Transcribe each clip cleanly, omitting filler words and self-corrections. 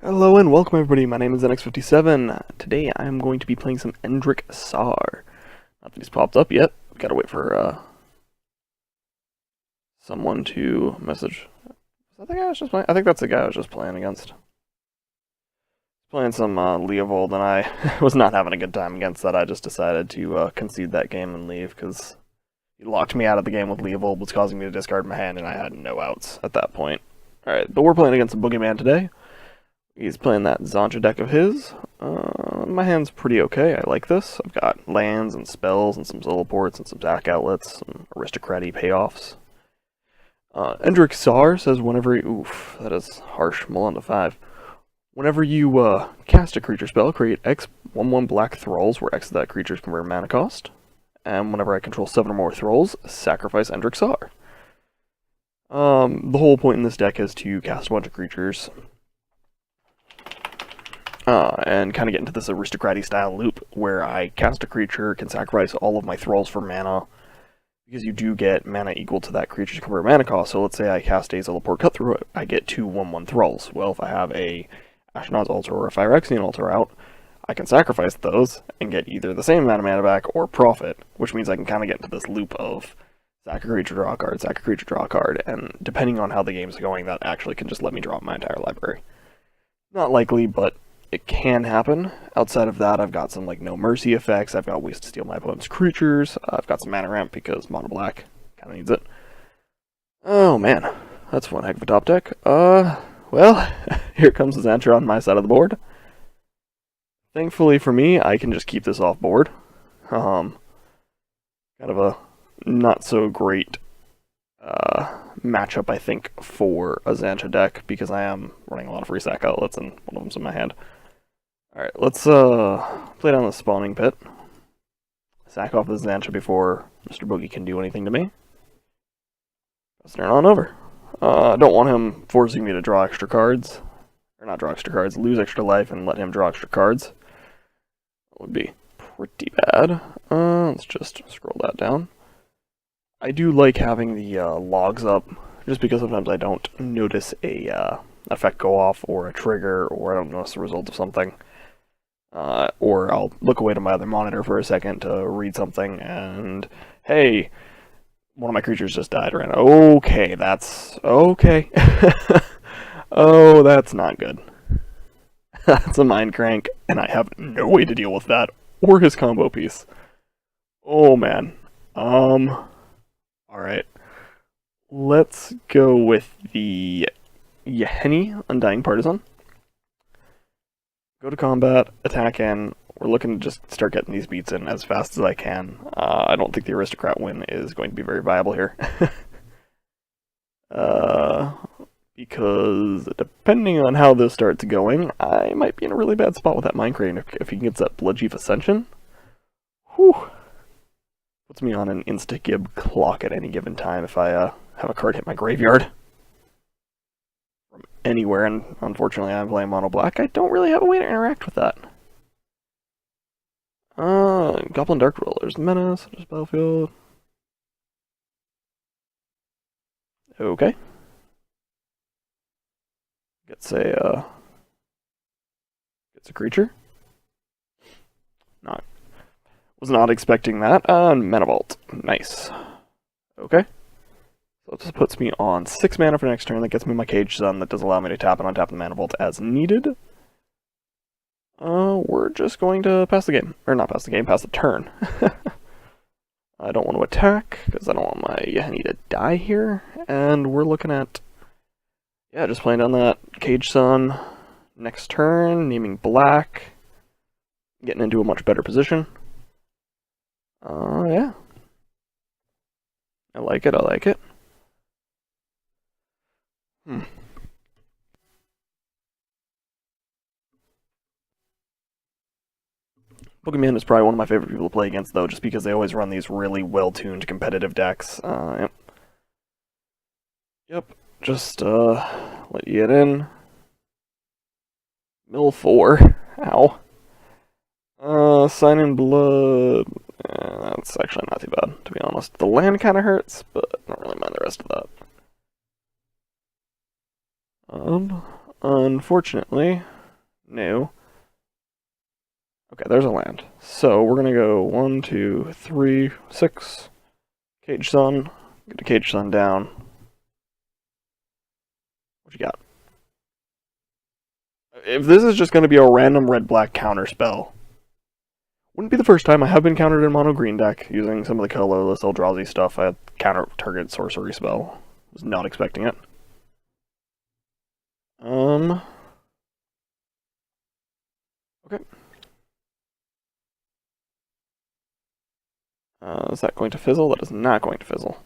Hello and welcome everybody, my name is NX57. Today I am going to be playing some Endrek Sahr. Not that he's popped up yet, we gotta wait for someone to message. Is that the guy I was just playing? I think that's the guy I was just playing against. Playing some Leovold, and I was not having a good time against that. I just decided to concede that game and leave, because he locked me out of the game with Leovold, was causing me to discard my hand, and I had no outs at that point. Alright, but we're playing against a Boogeyman today. He's playing that Xantcha deck of his. My hand's pretty okay. I like this. I've got lands and spells and some solo ports and some Zac outlets, some aristocratic payoffs. Endrek Sahr says whenever oof, that is harsh. Mull to 5. Whenever you cast a creature spell, create X 1/1 black thralls, where X is that creature's convert mana cost. And whenever I control 7 or more thralls, sacrifice Endrek Sahr. The whole point in this deck is to cast a bunch of creatures. And kind of get into this aristocratic style loop where I cast a creature, can sacrifice all of my thralls for mana, because you do get mana equal to that creature's convert mana cost. So let's say I cast a Teleport Cut Through, I get 2 1/1 thralls. Well, if I have a Ashnod's Altar or a Phyrexian Altar out, I can sacrifice those and get either the same amount of mana back or profit, which means I can kind of get into this loop of sack a creature, draw a card, sack a creature, draw a card, and depending on how the game's going, that actually can just let me drop my entire library. Not likely, but it can happen. Outside of that, I've got some like no mercy effects. I've got ways to steal my opponent's creatures. I've got some mana ramp because mono black kind of needs it. Oh man, that's one heck of a top deck. Well, here comes the Xantcha on my side of the board. Thankfully for me, I can just keep this off board. Kind of a not so great matchup, I think, for a Xantcha deck because I am running a lot of free sack outlets and one of them's in my hand. Alright, let's play down the spawning pit. Sack off the Xantcha before Mr. Boogie can do anything to me. Let's turn on over. I don't want him forcing me to draw extra cards. Or not draw extra cards, lose extra life and let him draw extra cards. That would be pretty bad. Let's just scroll that down. I do like having the logs up, just because sometimes I don't notice a effect go off, or a trigger, or I don't notice the result of something. Or I'll look away to my other monitor for a second to read something, and hey, one of my creatures just died right now. Okay, that's okay. Oh, that's not good. That's a mind crank, and I have no way to deal with that, or his combo piece. Oh man. Alright. Let's go with the Yahenni Undying Partisan. Go to combat, attack in. We're looking to just start getting these beats in as fast as I can. I don't think the Aristocrat win is going to be very viable here. Because depending on how this starts going, I might be in a really bad spot with that Mind Crane if he gets that Bloodchief Ascension. Whew. Puts me on an insta-gib clock at any given time if I have a card hit my graveyard from anywhere, and unfortunately I'm playing mono black. I don't really have a way to interact with that. Goblin Dark Roller's Menace, just Battlefield. Okay. Gets a creature. Was not expecting that. Mana Vault. Nice. Okay. So this puts me on 6 mana for next turn. That gets me my Cage Sun. That does allow me to tap and untap the Mana Vault as needed. We're just going to pass the game. Or not pass the game, pass the turn. I don't want to attack, because I don't want my Yahenni to die here. And we're looking at, yeah, just playing down that Cage Sun next turn, naming black, getting into a much better position. Yeah. I like it, I like it. Boogeyman is probably one of my favorite people to play against, though, just because they always run these really well-tuned competitive decks. Yep. Yep, just, let you get in. Mill 4. Ow. Sign in Blood. That's actually not too bad, to be honest. The land kind of hurts, but I don't really mind the rest of that. unfortunately, no. Okay, there's a land. So we're gonna go 1, 2, 3, 6. Cage Sun. Get the Cage Sun down. What you got? If this is just gonna be a random red-black counter spell, wouldn't be the first time. I have been countered in mono green deck using some of the colorless Eldrazi stuff. I had counter target sorcery spell. Was not expecting it. Okay. Is that going to fizzle? That is not going to fizzle.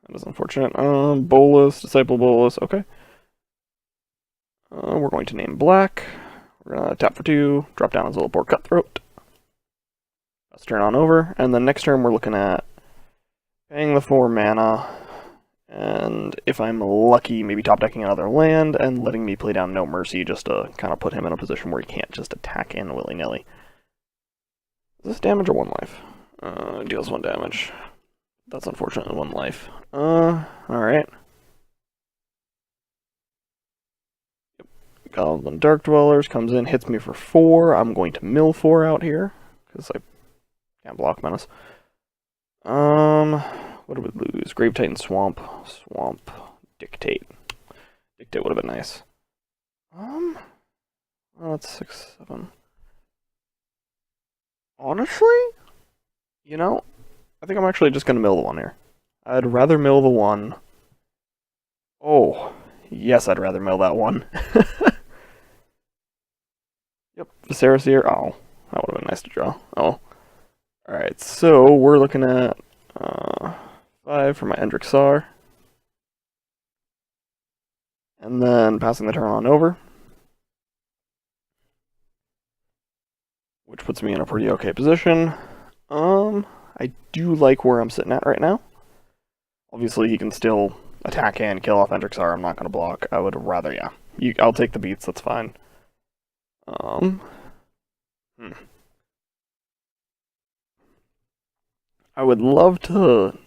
That is unfortunate. Bolus, Disciple Bolus, okay. We're going to name black. We're gonna tap for 2, drop down as a little poor Cutthroat. Let's turn on over, and then next turn we're looking at paying the 4 mana, and if I'm lucky, maybe top decking another land and letting me play down No Mercy just to kind of put him in a position where he can't just attack in willy-nilly. Is this damage or 1 life? Deals 1 damage. That's unfortunately 1 life. Alright. Goblin Dark Dwellers comes in, hits me for 4. I'm going to mill 4 out here, because I can't block Menace. What do we lose? Grave Titan Swamp. Swamp. Dictate. Dictate would have been nice. Well, that's 6, 7. Honestly, you know, I think I'm actually just going to mill the 1 here. I'd rather mill the 1. Oh, yes, I'd rather mill that 1. Yep, Viserys here. Oh, that would have been nice to draw. Oh. Alright, so we're looking at 5 for my Endrek Sahr. And then passing the turn on over. Which puts me in a pretty okay position. I do like where I'm sitting at right now. Obviously, he can still attack and kill off Endrek Sahr. I'm not going to block. I would rather, yeah. I'll take the beats, that's fine. I would love to,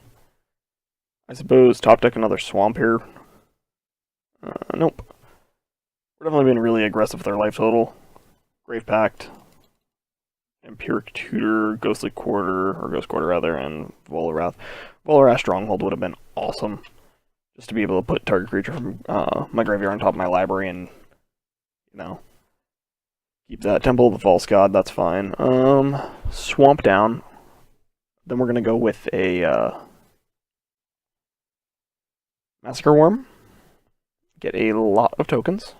I suppose, top deck another Swamp here. Nope. We're definitely being really aggressive with our life total. Grave Pact, Empiric Tutor, Ghostly Quarter, or Ghost Quarter rather, and Volarath. Volarath Stronghold would have been awesome. Just to be able to put target creature from my graveyard on top of my library and, you know, keep that Temple of the False God, that's fine. Swamp down. Then we're going to go with a Massacre Worm. Get a lot of tokens.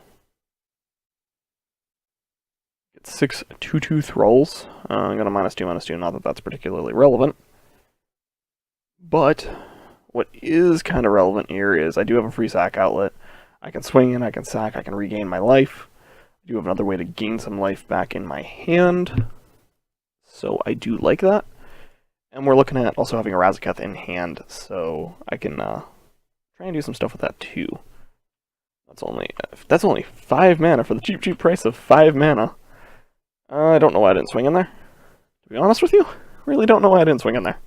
Get 6 2/2 Thralls. I'm going to -2/-2, not that that's particularly relevant. But what is kind of relevant here is I do have a free sack outlet. I can swing in, I can sack, I can regain my life. I do have another way to gain some life back in my hand. So I do like that. And we're looking at also having a Razaketh in hand, so I can try and do some stuff with that too. That's only 5 mana for the cheap price of 5 mana. I don't know why I didn't swing in there. To be honest with you, really don't know why I didn't swing in there.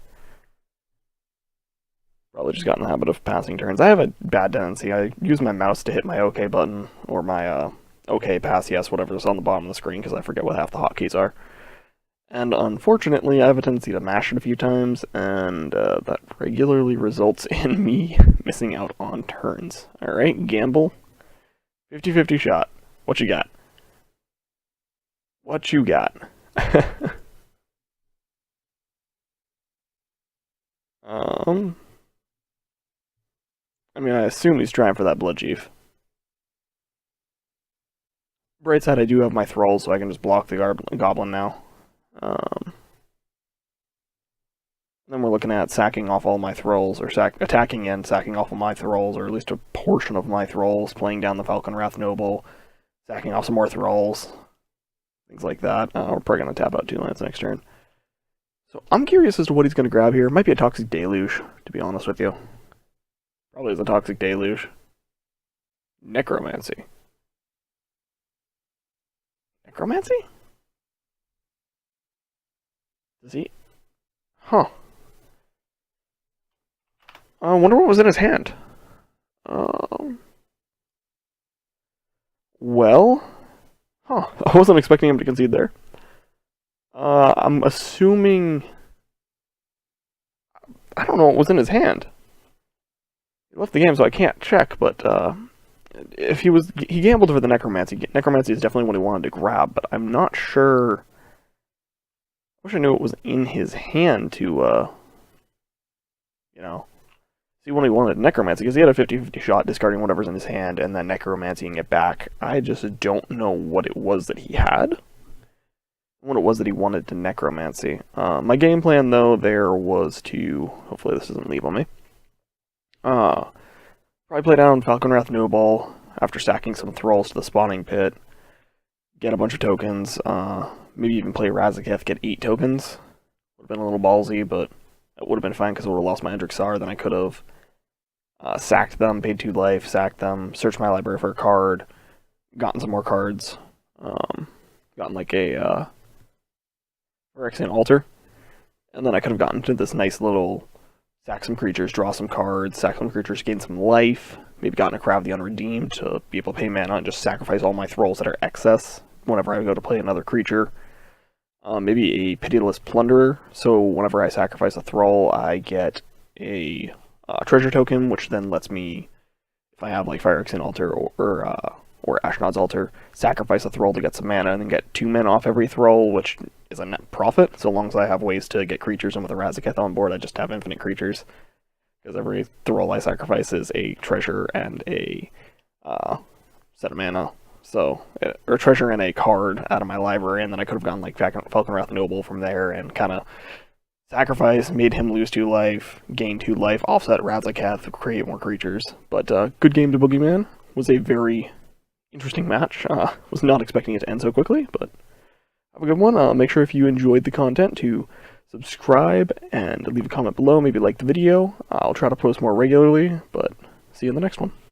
Probably just got in the habit of passing turns. I have a bad tendency. I use my mouse to hit my OK button, or my OK pass yes, whatever's on the bottom of the screen, because I forget what half the hotkeys are. And unfortunately, I have a tendency to mash it a few times, and that regularly results in me missing out on turns. Alright, gamble. 50-50 shot. What you got? What you got? I mean, I assume he's trying for that Blood Chief. Bright side, I do have my Thralls, so I can just block the Goblin now. Then we're looking at sacking off all my Thralls, or attacking and sacking off all my Thralls, or at least a portion of my Thralls, playing down the Falconwrath Noble, sacking off some more Thralls, things like that. We're probably going to tap out 2 lands next turn. So I'm curious as to what he's going to grab here. It might be a Toxic Deluge, to be honest with you. Probably is a Toxic Deluge. Necromancy. Necromancy? Does he? Huh. I wonder what was in his hand. Well, huh, I wasn't expecting him to concede there. I'm assuming... I don't know what was in his hand. He left the game, so I can't check, but if he gambled for the Necromancy. Necromancy is definitely what he wanted to grab, but I'm not sure. I wish I knew what was in his hand to, see when he wanted Necromancy, because he had a 50-50 shot discarding whatever's in his hand and then Necromancying it back. I just don't know what it was that he had. What it was that he wanted to Necromancy. My game plan, though, there was to... Hopefully this doesn't leave on me. Probably play down Falconwrath Noble after stacking some Thralls to the spawning pit. Get a bunch of tokens. Maybe even play Razaketh, get 8 tokens. Would have been a little ballsy, but it would have been fine because I would have lost my Endrek Sahr. Then I could have sacked them, paid 2 life, sacked them, searched my library for a card, gotten some more cards, gotten like a Phyrexian Altar, and then I could have gotten to this nice little sack some creatures, draw some cards, sack some creatures, gain some life, maybe gotten a Crav the Unredeemed to be able to pay mana and just sacrifice all my Thralls that are excess whenever I go to play another creature. Maybe a Pitiless Plunderer, so whenever I sacrifice a Thrall, I get a treasure token, which then lets me, if I have like Phyrexian Altar or Ashnod's Altar, sacrifice a Thrall to get some mana and then get 2 mana off every Thrall, which is a net profit, so long as I have ways to get creatures, and with a Razaketh on board, I just have infinite creatures. Because every Thrall I sacrifice is a treasure and a set of mana. So, or a treasure and a card out of my library, and then I could have gone like Falconwrath Noble from there and kind of sacrifice, made him lose 2 life, gain 2 life, offset Razaketh, create more creatures. But good game to Boogeyman. Was a very interesting match. Was not expecting it to end so quickly, but have a good one. Make sure if you enjoyed the content to subscribe and leave a comment below, maybe like the video. I'll try to post more regularly, but see you in the next one.